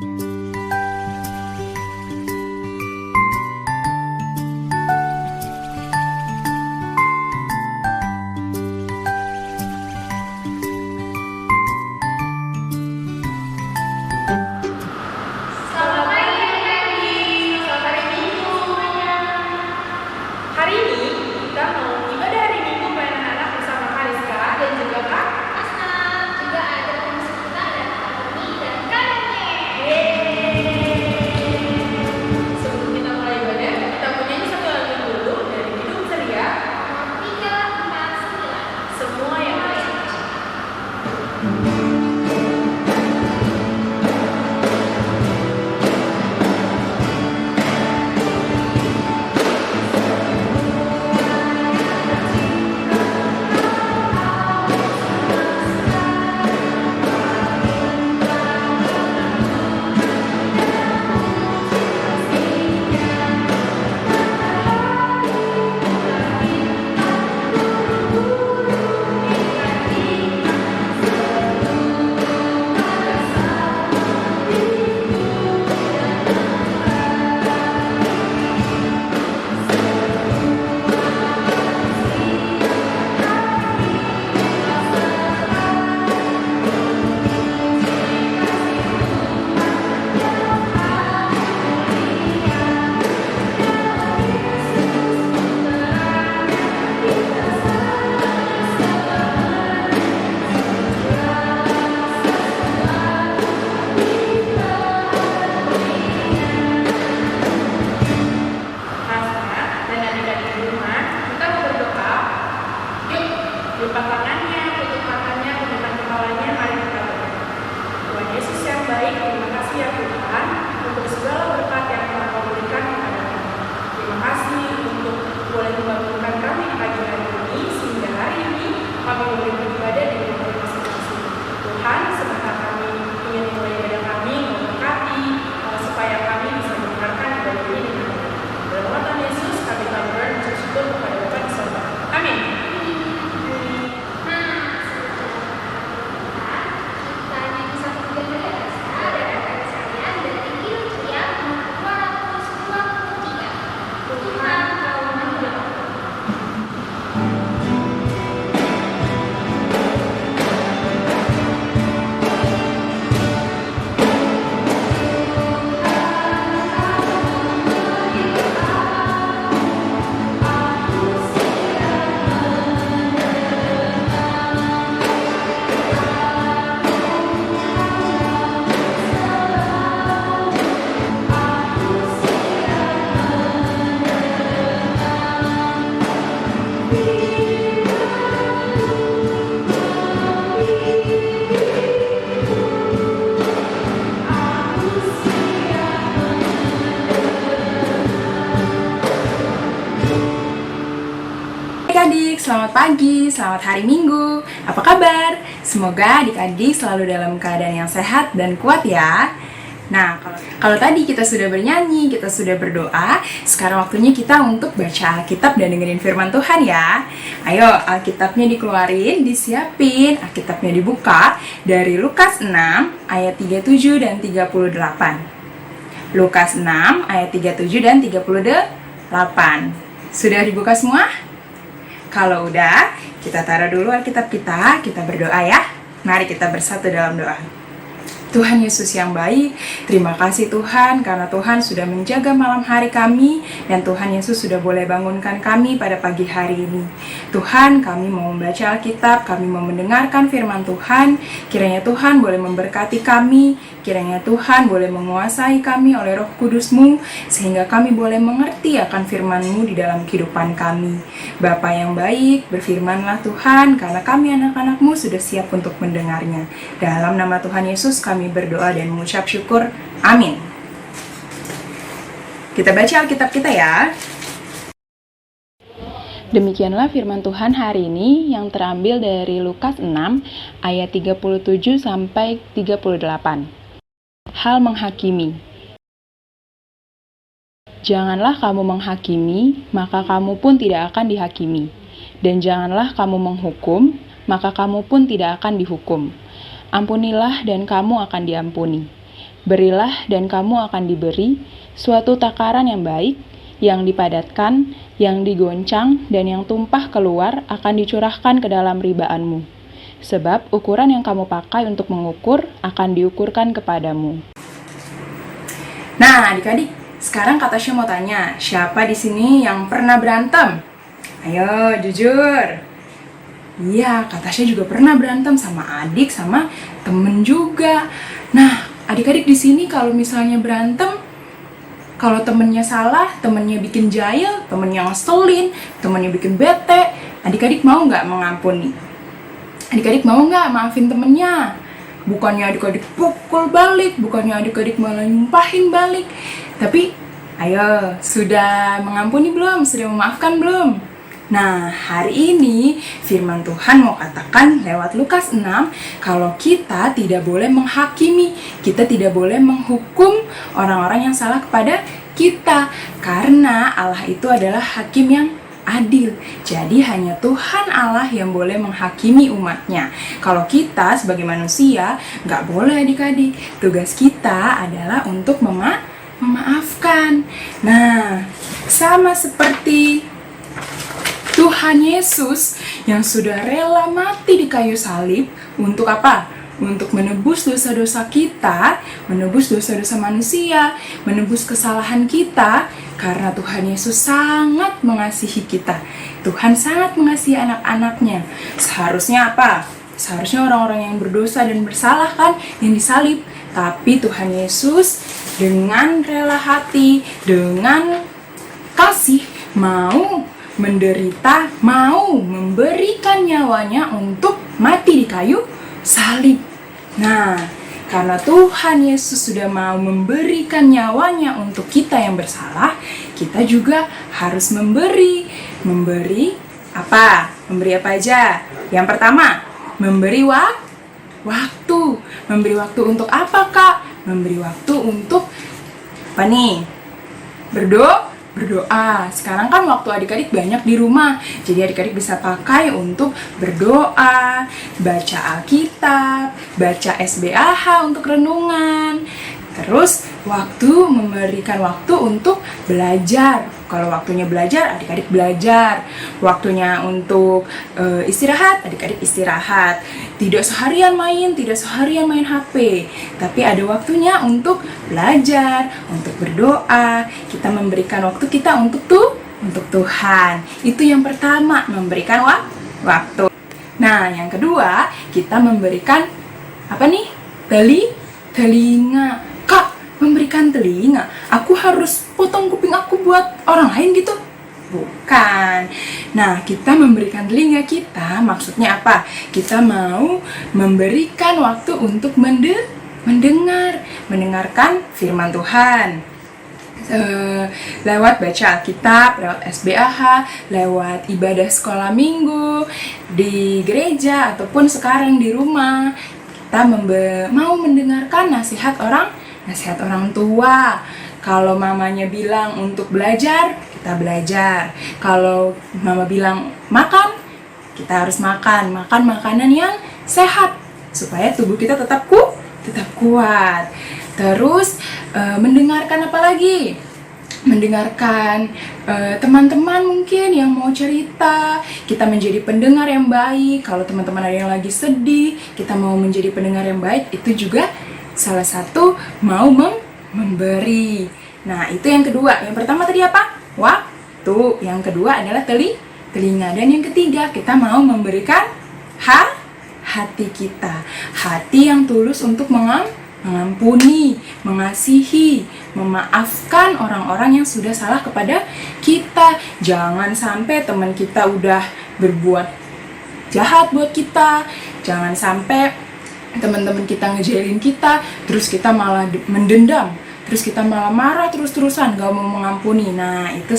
Selamat pagi adik-adik, selamat hari Minggu semuanya. Hari ini kita mau ibadah hari Minggu bareng anak-anak bersama Kariska dan juga Kak Asna, juga ada musik kita dan Tony dan Karene. Sebelum kita mulai ibadah, kita mau nyanyi satu lagu dulu dari Hidup Ceria. 3, 4, 9. Semua yang baik. Dan adik-adik di rumah, kita mau berdoa. Yuk, lipat tangannya, tutup matanya, tundukkan kepalanya, mari kita berdoa. Tuhan Yesus yang baik, terima kasih ya Tuhan untuk segala berkat yang telah Kau berikan kepada kami. Terima kasih untuk boleh membangunkan kami di pagi hari ini, sehingga hari ini kami boleh beribadah di rumah masing-masing. Tuhan, sebentar kami ingin mulai ibadah kami, memberkati supaya kami bisa mendengarkan ibadah ini dengan baik. Dalam nama Tuhan Yesus, kami telah mengucap syukur kepada Bapa di sorga. Amin. Kita nyanyi satu lagu dari Asna dan akan sekalian dari Hidup Ceria nomor 223. Tuhan kau menjawab. Adik-adik, selamat pagi, selamat hari Minggu. Apa kabar? Semoga adik-adik selalu dalam keadaan yang sehat dan kuat ya. Nah, kalau tadi kita sudah bernyanyi, kita sudah berdoa, sekarang waktunya kita untuk baca Alkitab dan dengerin firman Tuhan ya. Ayo, Alkitabnya dikeluarin, disiapin, Alkitabnya dibuka dari Lukas 6 ayat 37 dan 38. Lukas 6 ayat 37 dan 38. Sudah dibuka semua? Kalau udah, kita taruh dulu Alkitab kita berdoa ya. Mari kita bersatu dalam doa. Tuhan Yesus yang baik, terima kasih Tuhan karena Tuhan sudah menjaga malam hari kami dan Tuhan Yesus sudah boleh bangunkan kami pada pagi hari ini. Tuhan, kami mau membaca Alkitab, kami mau mendengarkan firman Tuhan. Kiranya Tuhan boleh memberkati kami, kiranya Tuhan boleh menguasai kami oleh Roh Kudus-Mu sehingga kami boleh mengerti akan firman-Mu di dalam kehidupan kami. Bapa yang baik, berfirmanlah Tuhan karena kami anak-anak-Mu sudah siap untuk mendengarnya. Dalam nama Tuhan Yesus kami berdoa dan mengucap syukur. Amin. Kita baca Alkitab kita ya. Demikianlah firman Tuhan hari ini yang terambil dari Lukas 6 ayat 37 sampai 38. Hal menghakimi. Janganlah kamu menghakimi, maka kamu pun tidak akan dihakimi. Dan janganlah kamu menghukum, maka kamu pun tidak akan dihukum. Ampunilah dan kamu akan diampuni. Berilah dan kamu akan diberi suatu takaran yang baik, yang dipadatkan, yang digoncang, dan yang tumpah keluar akan dicurahkan ke dalam ribaanmu. Sebab ukuran yang kamu pakai untuk mengukur akan diukurkan kepadamu. Nah, adik-adik, sekarang Kak Tasya mau tanya, siapa di sini yang pernah berantem? Ayo, jujur. Iya, Kak Tasya juga pernah berantem sama adik, sama temen juga. Nah, adik-adik di sini kalau misalnya berantem, kalau temennya salah, temennya bikin jahil, temennya ngeselin, temennya bikin bete, adik-adik mau nggak mengampuni? Adik-adik mau nggak maafin temennya? Bukannya adik-adik pukul balik, bukannya adik-adik malah nyumpahin balik. Tapi, ayo, sudah mengampuni belum? Sudah memaafkan belum? Nah, hari ini firman Tuhan mau katakan lewat Lukas 6 kalau kita tidak boleh menghakimi, kita tidak boleh menghukum orang-orang yang salah kepada kita, karena Allah itu adalah hakim yang adil. Jadi hanya Tuhan Allah yang boleh menghakimi umatnya. Kalau kita sebagai manusia nggak boleh adik-adik. Tugas kita adalah untuk memaafkan. Nah, sama seperti Tuhan Yesus yang sudah rela mati di kayu salib untuk apa? Untuk menebus dosa-dosa kita, menebus dosa-dosa manusia, menebus kesalahan kita, karena Tuhan Yesus sangat mengasihi kita. Tuhan sangat mengasihi anak-anaknya. Seharusnya apa? Seharusnya orang-orang yang berdosa dan bersalah kan yang disalib. Tapi Tuhan Yesus dengan rela hati, dengan kasih, mau menderita, mau memberikan nyawanya untuk mati di kayu salib. Nah, karena Tuhan Yesus sudah mau memberikan nyawanya untuk kita yang bersalah, kita juga harus memberi apa? Memberi apa aja? Yang pertama, memberi waktu. Memberi waktu untuk apa, Kak? Memberi waktu untuk apa nih? Berdoa. Sekarang kan waktu adik-adik banyak di rumah, jadi adik-adik bisa pakai untuk berdoa, baca Alkitab, baca SBAH untuk renungan. Terus memberikan waktu untuk belajar. Kalau waktunya belajar, adik-adik belajar. Waktunya untuk istirahat, adik-adik istirahat. Tidak seharian main HP. Tapi ada waktunya untuk belajar, untuk berdoa. Kita memberikan waktu kita untuk Tuhan. Itu yang pertama, memberikan waktu. Nah, yang kedua, kita memberikan apa nih? Telinga. Kak, memberikan telinga, aku harus potong kuping aku buat orang lain gitu? Bukan. Nah, kita memberikan telinga kita, maksudnya apa? Kita mau memberikan waktu untuk mendengarkan firman Tuhan. Lewat baca Alkitab, lewat SBAH, lewat ibadah sekolah minggu, di gereja, ataupun sekarang di rumah. Kita mau mendengarkan nasihat orang tua. Kalau mamanya bilang untuk belajar, kita belajar. Kalau mama bilang makan, kita harus makan makanan yang sehat supaya tubuh kita tetap kuat. Terus mendengarkan apa lagi? Mendengarkan teman-teman mungkin yang mau cerita. Kita menjadi pendengar yang baik. Kalau teman-teman ada yang lagi sedih, kita mau menjadi pendengar yang baik. Itu juga salah satu mau memberi. Nah, itu yang kedua. Yang pertama tadi apa? Waktu. Yang kedua adalah telinga. Dan yang ketiga, kita mau memberikan hati kita. Hati yang tulus untuk mengampuni, mengasihi, memaafkan orang-orang yang sudah salah kepada kita. Jangan sampai teman kita udah berbuat jahat buat kita. Jangan sampai teman-teman kita ngejailin kita, terus kita malah mendendam, terus kita malah marah terus-terusan, gak mau mengampuni. Nah, itu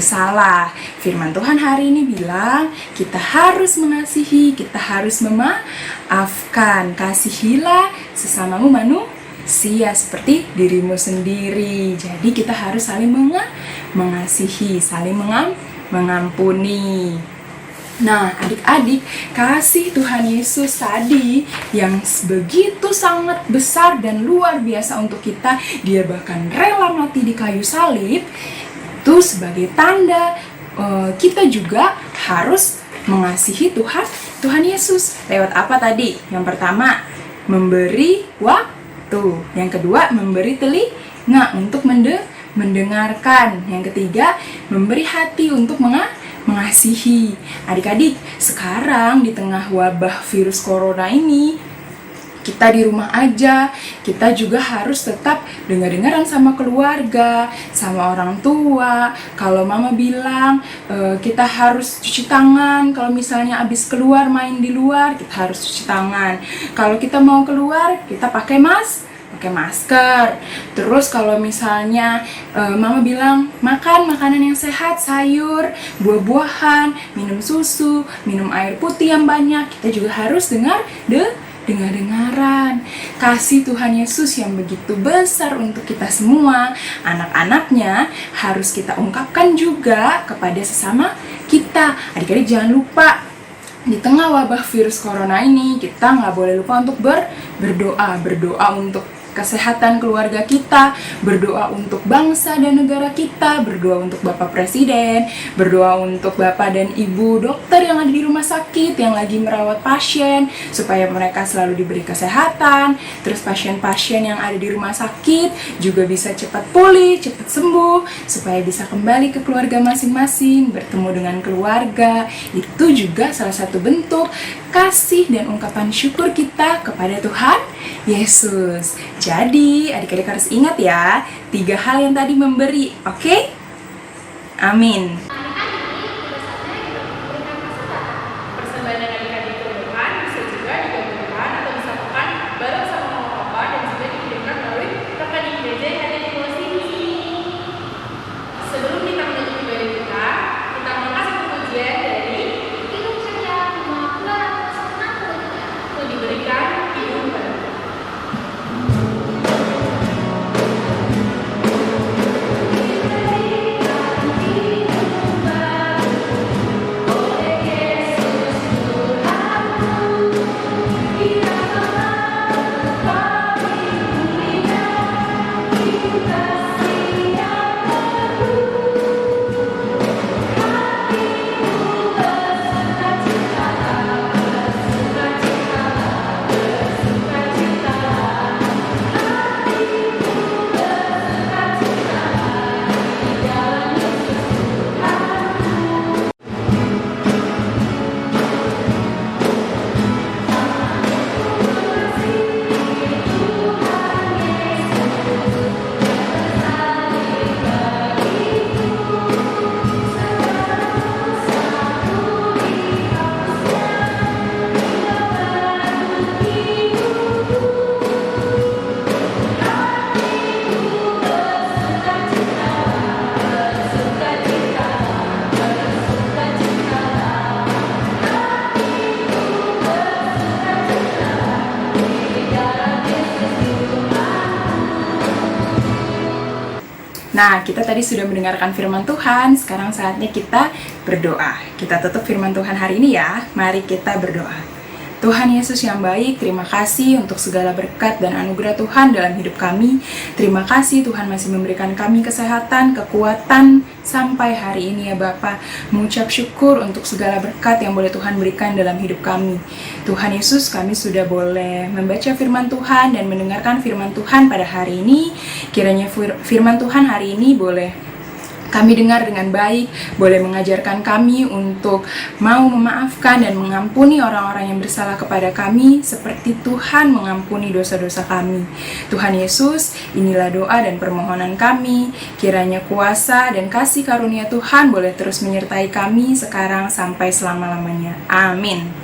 salah. Firman Tuhan hari ini bilang kita harus mengasihi, kita harus memaafkan. Kasihilah sesamamu manusia seperti dirimu sendiri. Jadi kita harus saling mengasihi, saling mengampuni. Nah, adik-adik, kasih Tuhan Yesus tadi yang begitu sangat besar dan luar biasa untuk kita, dia bahkan rela mati di kayu salib, itu sebagai tanda kita juga harus mengasihi Tuhan Yesus. Lewat apa tadi? Yang pertama, memberi waktu. Yang kedua, memberi telinga untuk mendengarkan. Yang ketiga, memberi hati untuk mengasihi. Adik-adik, sekarang di tengah wabah virus corona ini, kita di rumah aja, kita juga harus tetap dengar-dengaran sama keluarga, sama orang tua. Kalau mama bilang kita harus cuci tangan, kalau misalnya abis keluar main di luar, kita harus cuci tangan. Kalau kita mau keluar, kita pakai masker. Terus kalau misalnya mama bilang makan makanan yang sehat, sayur, buah-buahan, minum susu, minum air putih yang banyak, kita juga harus dengar-dengaran. Kasih Tuhan Yesus yang begitu besar untuk kita semua, anak-anaknya, harus kita ungkapkan juga kepada sesama kita. Adik-adik jangan lupa, di tengah wabah virus corona ini, kita nggak boleh lupa untuk berdoa untuk kesehatan keluarga kita, berdoa untuk bangsa dan negara kita, berdoa untuk Bapak Presiden, berdoa untuk Bapak dan Ibu dokter yang ada di rumah sakit, yang lagi merawat pasien, supaya mereka selalu diberi kesehatan. Terus pasien-pasien yang ada di rumah sakit juga bisa cepat pulih, cepat sembuh, supaya bisa kembali ke keluarga masing-masing, bertemu dengan keluarga. Itu juga salah satu bentuk kasih dan ungkapan syukur kita kepada Tuhan Yesus. Jadi, adik-adik harus ingat ya, 3 hal yang tadi memberi, oke? Amin. Persembahan adik-adik ke Tuhan bisa juga digabungkan atau disatukan bareng sama mama papa dan juga dikirimkan melalui rekan di gereja yang ada di bawah sini. Sebelum kita menutup ibadah kita angkat satu pujian dari Hidup Ceria nomor 263 untuk diberikan hidup baru. Nah, kita tadi sudah mendengarkan firman Tuhan, sekarang saatnya kita berdoa. Kita tutup firman Tuhan hari ini ya, mari kita berdoa. Tuhan Yesus yang baik, terima kasih untuk segala berkat dan anugerah Tuhan dalam hidup kami. Terima kasih Tuhan masih memberikan kami kesehatan, kekuatan sampai hari ini ya Bapa. Mengucap syukur untuk segala berkat yang boleh Tuhan berikan dalam hidup kami. Tuhan Yesus, kami sudah boleh membaca firman Tuhan dan mendengarkan firman Tuhan pada hari ini. Kiranya firman Tuhan hari ini boleh kami dengar dengan baik, boleh mengajarkan kami untuk mau memaafkan dan mengampuni orang-orang yang bersalah kepada kami, seperti Tuhan mengampuni dosa-dosa kami. Tuhan Yesus, inilah doa dan permohonan kami. Kiranya kuasa dan kasih karunia Tuhan boleh terus menyertai kami sekarang sampai selama-lamanya. Amin.